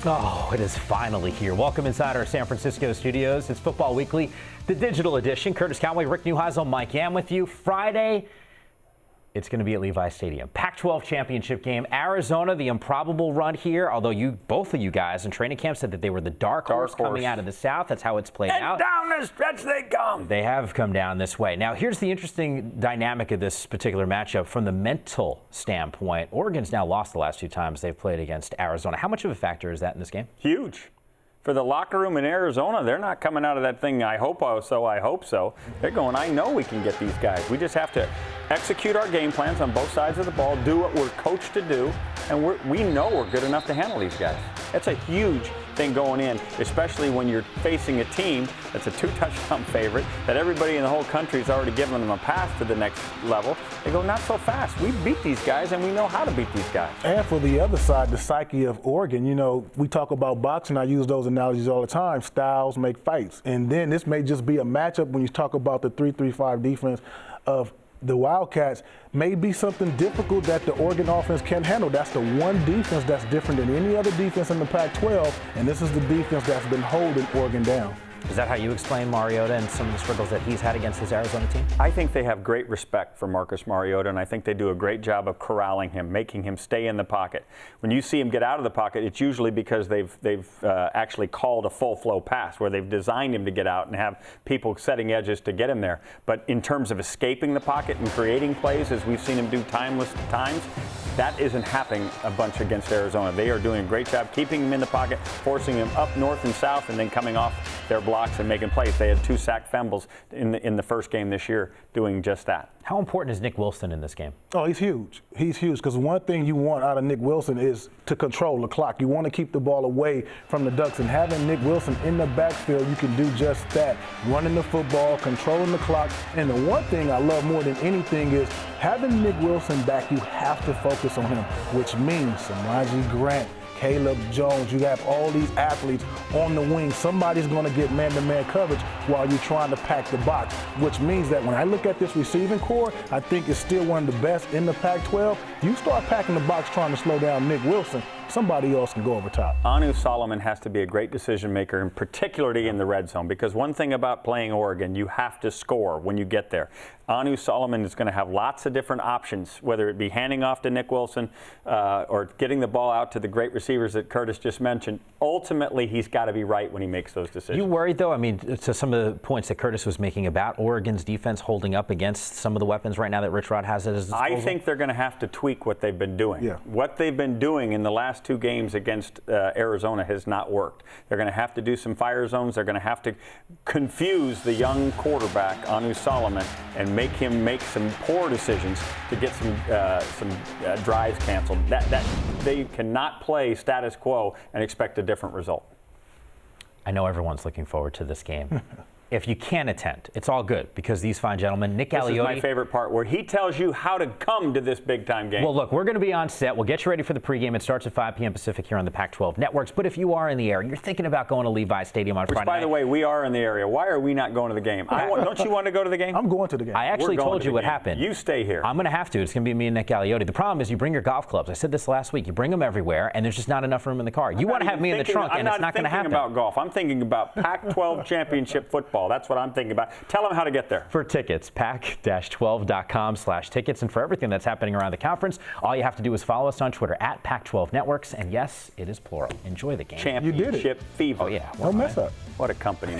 Oh, it is finally here. Welcome inside our San Francisco studios. It's Football Weekly, the digital edition. Curtis Conway, Rick Neuheisel, Mike Yam with you. Friday, it's going to be at Levi Stadium. Pac-12 championship game. Arizona, the improbable run here, although both of you guys in training camp said that they were the dark horse coming out of the South. That's how it's played out. And down the stretch they come. They have come down this way. Now, here's the interesting dynamic of this particular matchup from the mental standpoint. Oregon's now lost the last two times they've played against Arizona. How much of a factor is that in this game? Huge. For the locker room in Arizona, they're not coming out of that thing, I hope so. They're going, I know we can get these guys. We just have to execute our game plans on both sides of the ball, do what we're coached to do, and we know we're good enough to handle these guys. That's a huge thing going in, especially when you're facing a team that's a 2-touchdown favorite, that everybody in the whole country has already given them a pass to the next level. They go, not so fast. We beat these guys, and we know how to beat these guys. And for the other side, the psyche of Oregon, you know, we talk about boxing. I use those analogies all the time. Styles make fights. And then this may just be a matchup when you talk about the 3-3-5 defense of the Wildcats, may be something difficult that the Oregon offense can handle. That's the one defense that's different than any other defense in the Pac-12, and this is the defense that's been holding Oregon down. Is that how you explain Mariota and some of the struggles that he's had against his Arizona team? I think they have great respect for Marcus Mariota, and I think they do a great job of corralling him, making him stay in the pocket. When you see him get out of the pocket, it's usually because they've actually called a full flow pass where they've designed him to get out and have people setting edges to get him there. But in terms of escaping the pocket and creating plays, as we've seen him do timeless times, that isn't happening a bunch against Arizona. They are doing a great job keeping him in the pocket, forcing him up north and south, and then coming off their blocks and making plays. They had 2 sack fumbles in the first game this year doing just that. How important is Nick Wilson in this game? Oh, he's huge. He's huge because one thing you want out of Nick Wilson is to control the clock. You want to keep the ball away from the Ducks, and having Nick Wilson in the backfield, you can do just that. Running the football, controlling the clock. And the one thing I love more than anything is having Nick Wilson back, you have to focus on him, which means Samaje Grant, Caleb Jones, you have all these athletes on the wing. Somebody's going to get man-to-man coverage while you're trying to pack the box, which means that when I look at this receiving core, I think it's still one of the best in the Pac-12. You start packing the box trying to slow down Nick Wilson, somebody else can go over top. Anu Solomon has to be a great decision maker, and particularly in the red zone, because one thing about playing Oregon, you have to score when you get there. Anu Solomon is going to have lots of different options, whether it be handing off to Nick Wilson or getting the ball out to the great receivers that Curtis just mentioned. Ultimately, he's got to be right when he makes those decisions. You worried, though? I mean, to some of the points that Curtis was making about Oregon's defense holding up against some of the weapons right now that Rich Rod has at his disposal? I think they're going to have to tweak what they've been doing. Yeah. What they've been doing in the last 2 games against Arizona has not worked. They're going to have to do some fire zones. They're going to have to confuse the young quarterback, Anu Solomon, and make him make some poor decisions to get some drives canceled. That they cannot play status quo and expect a different result. I know everyone's looking forward to this game. If you can't attend, it's all good because these fine gentlemen, Nick Galeotti. This is my favorite part, where he tells you how to come to this big-time game. Well, look, we're going to be on set. We'll get you ready for the pregame. It starts at 5 p.m. Pacific here on the Pac-12 networks. But if you are in the area, you're thinking about going to Levi Stadium on Friday night. By the way, we are in the area. Why are we not going to the game? Don't you want to go to the game? I'm going to the game. I actually told you what happened. You stay here. I'm going to have to. It's going to be me and Nick Galeotti. The problem is you bring your golf clubs. I said this last week. You bring them everywhere, and there's just not enough room in the car. You want to have me in the trunk, and it's not going to happen. I'm not thinking about golf. I'm thinking about Pac-12 championship football. That's what I'm thinking about. Tell them how to get there. For tickets, pac-12.com/tickets. And for everything that's happening around the conference, all you have to do is follow us on Twitter at Pac-12 Networks. And yes, it is plural. Enjoy the game. Championship fever. Oh, yeah. Don't mess up. What a company.